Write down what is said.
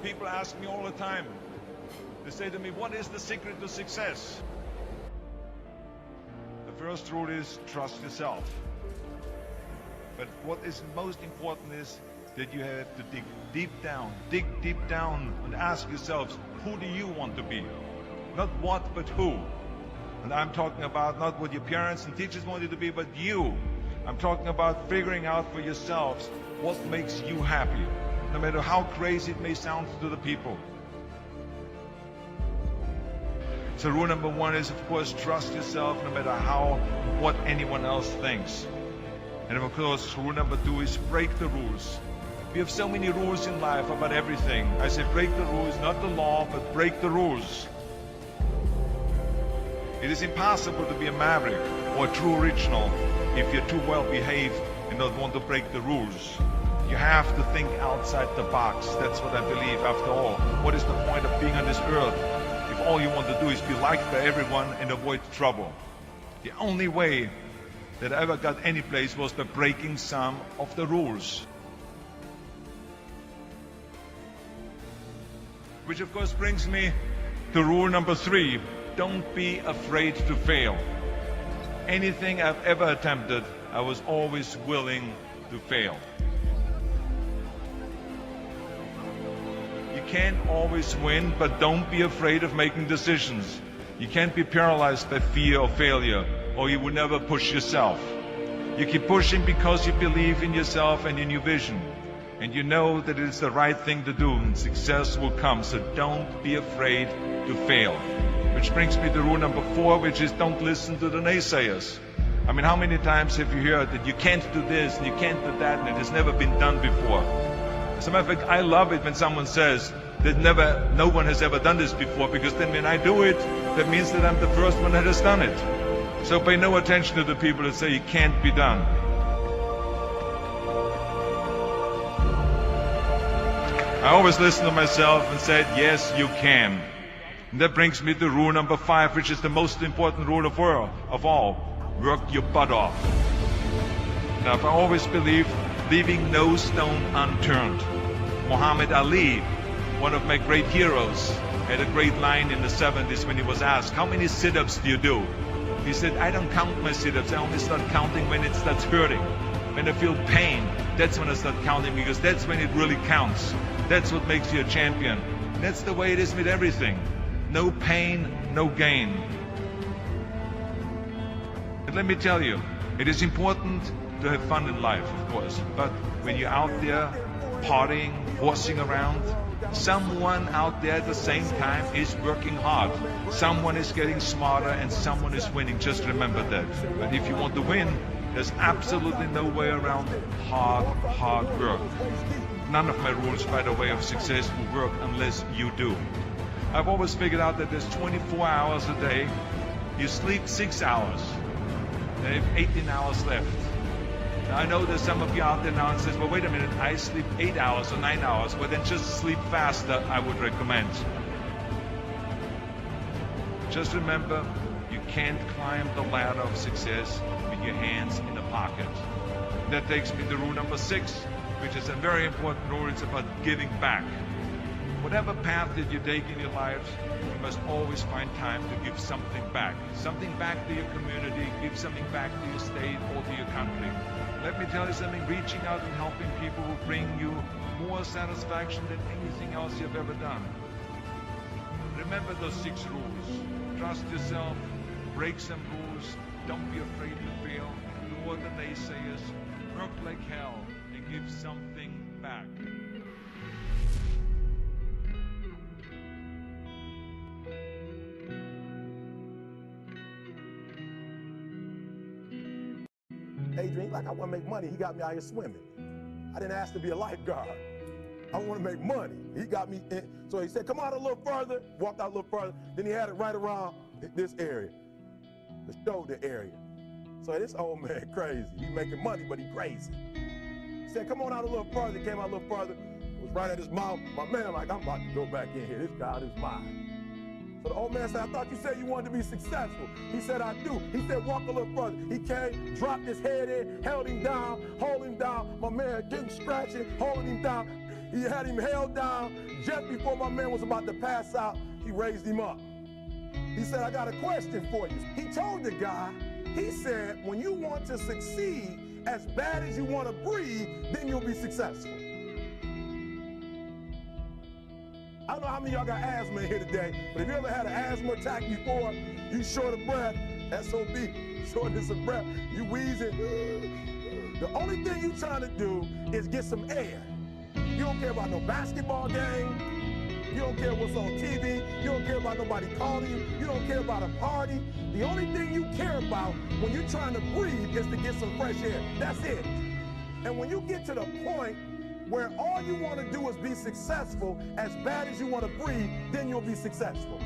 People ask me all the time, they say to me, what is the secret to success? The first rule is trust yourself. But what is most important is that you have to dig deep down and ask yourselves, who do you want to be? Not what, but who. And I'm talking about not what your parents and teachers want you to be, but you. I'm talking about figuring out for yourselves what makes you happy, no matter how crazy it may sound to the people. So rule number one is, of course, trust yourself no matter what anyone else thinks. And of course, rule number two is break the rules. We have so many rules in life about everything. I say break the rules, not the law, but break the rules. It is impossible to be a maverick or a true original if you're too well behaved and don't want to break the rules. You have to think outside the box. That's what I believe. After all, what is the point of being on this earth if all you want to do is be liked by everyone and avoid trouble? The only way that I ever got any place was by breaking some of the rules. Which of course brings me to rule number three. Don't be afraid to fail. Anything I've ever attempted, I was always willing to fail. You can't always win, but don't be afraid of making decisions. You can't be paralyzed by fear of failure, or you will never push yourself. You keep pushing because you believe in yourself and in your vision. And you know that it is the right thing to do, and success will come. So don't be afraid to fail. Which brings me to rule number four, which is don't listen to the naysayers. I mean, how many times have you heard that you can't do this and you can't do that and it has never been done before? As a matter of fact, I love it when someone says that no one has ever done this before, because then when I do it, that means that I'm the first one that has done it. So pay no attention to the people that say it can't be done. I always listen to myself and said, yes, you can. And that brings me to rule number five, which is the most important rule of all. Work your butt off. Now, I've always believed leaving no stone unturned. Muhammad Ali, one of my great heroes, had a great line in the 70s when he was asked, how many sit-ups do you do? He said, I don't count my sit-ups. I only start counting when it starts hurting. When I feel pain, that's when I start counting, because that's when it really counts. That's what makes you a champion. That's the way it is with everything. No pain, no gain. And let me tell you, it is important to have fun in life, of course. But when you're out there partying, horsing around, someone out there at the same time is working hard. Someone is getting smarter and someone is winning. Just remember that. But if you want to win, there's absolutely no way around hard work. None of my rules, by the way, of success will work unless you do. I've always figured out that there's 24 hours a day. You sleep 6 hours. And you have 18 hours left. Now, I know there's some of you out there now and says, well, wait a minute, I sleep 8 hours or 9 hours. Well, then just sleep faster, I would recommend. Just remember, you can't climb the ladder of success with your hands in the pocket. And that takes me to rule number 6, which is a very important rule. It's about giving back. Whatever path that you take in your lives, you must always find time to give something back. Something back to your community, give something back to your state or to your country. Let me tell you something, reaching out and helping people will bring you more satisfaction than anything else you've ever done. Remember those 6 rules. Trust yourself, break some rules, don't be afraid to fail, ignore the naysayers, work like hell, and give something back. Adrian, like, I want to make money. He got me out here swimming. I didn't ask to be a lifeguard. I want to make money. He got me in. So he said, come out a little further. Walked out a little further. Then he had it right around this area, the shoulder area. So this old man crazy. He making money, but he crazy. He said, come on out a little further. He came out a little further. It was right at his mouth. My man, like, I'm about to go back in here. This guy is mine. So the old man said, I thought you said you wanted to be successful. He said, I do. He said, walk a little further. He came, dropped his head in, held him down, hold him down. My man getting scratching, holding him down. He had him held down. Just before my man was about to pass out, he raised him up. He said, I got a question for you. He told the guy, he said, when you want to succeed as bad as you want to breathe, then you'll be successful. I don't know how many of y'all got asthma in here today, but if you ever had an asthma attack before, you short of breath, SOB, shortness of breath, you wheezing. The only thing you're trying to do is get some air. You don't care about no basketball game. You don't care what's on TV. You don't care about nobody calling you. You don't care about a party. The only thing you care about when you're trying to breathe is to get some fresh air. That's it. And when you get to the point where all you want to do is be successful as bad as you want to breathe, then you'll be successful.